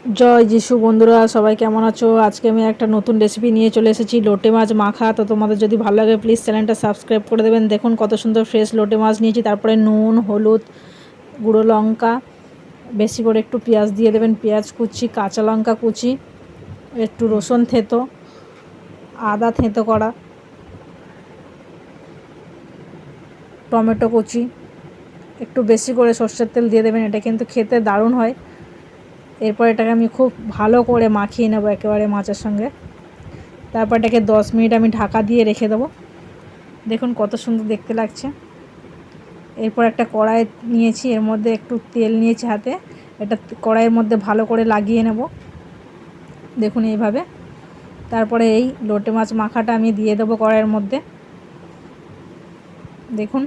জয় যিশু। বন্ধুরা সবাই কেমন আছো? আজকে আমি একটা নতুন রেসিপি নিয়ে চলে এসেছি, লোটে মাছ মাখা। তো তোমাদের যদি ভালো লাগে প্লিজ চ্যানেলটা সাবস্ক্রাইব করে দেবেন। দেখুন কত সুন্দর ফ্রেশ লোটে মাছ নিয়েছি। তারপরে নুন, হলুদ, গুঁড়ো লঙ্কা, বেশি করে একটু পেঁয়াজ দিয়ে দেবেন, পেঁয়াজ কুচি, কাঁচা লঙ্কা কুচি, একটু রসুন থেঁতো, আদা থেঁতো করা, টমেটো কুচি, একটু বেশি করে সর্ষের তেল দিয়ে দেবেন। এটা কিন্তু খেতে দারুণ হয়। এরপর এটাকে আমি খুব ভালো করে মাখিয়ে নেবো একেবারে মাছের সঙ্গে। তারপর এটাকে 10 মিনিট আমি ঢাকা দিয়ে রেখে দেবো। দেখুন কত সুন্দর দেখতে লাগছে। এরপর একটা কড়াই নিয়েছি, এর মধ্যে একটু তেল নিয়েছি হাতে। এটা কড়াইয়ের মধ্যে ভালো করে লাগিয়ে নেব, দেখুন এইভাবে। তারপরে এই লোটে মাছ মাখাটা আমি দিয়ে দেবো কড়াইয়ের মধ্যে, দেখুন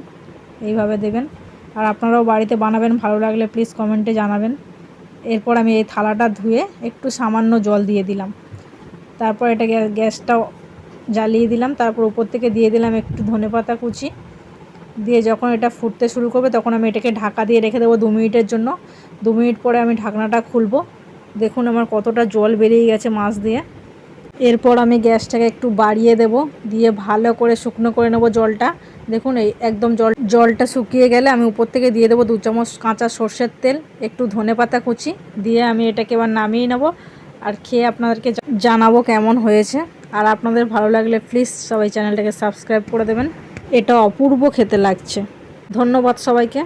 এইভাবে দেবেন। আর আপনারাও বাড়িতে বানাবেন, ভালো লাগলে প্লিজ কমেন্টে জানাবেন। এরপর আমি এই থালাটা ধুয়ে একটু সামান্য জল দিয়ে দিলাম। তারপর এটা গ্যাসটা জ্বালিয়ে দিলাম। তারপর উপর থেকে দিয়ে দিলাম একটু ধনেপাতা কুচি। দিয়ে যখন এটা ফুটতে শুরু করবে তখন আমি এটাকে ঢাকা দিয়ে রেখে দেবো 2 মিনিটের জন্য। 2 মিনিট পরে আমি ঢাকনাটা খুলবো। দেখুন আমার কতটা জল বেরিয়ে গেছে মাছ দিয়ে। এরপর আমি গ্যাসটাকে একটু বাড়িয়ে দেব, দিয়ে ভালো করে শুকনো করে নেব জলটা। দেখুন এই একদম জলটা শুকিয়ে গেলে আমি উপর থেকে দিয়ে দেবো 2 চামচ কাঁচা সর্ষের তেল, একটু ধনেপাতা কুচি দিয়ে আমি এটাকে এবার নামিয়ে নেব। আর খেয়ে আপনাদেরকে জানাবো কেমন হয়েছে। আর আপনাদের ভালো লাগলে প্লিজ সবাই চ্যানেলটাকে সাবস্ক্রাইব করে দেবেন। এটা অপূর্ব খেতে লাগছে। ধন্যবাদ সবাইকে।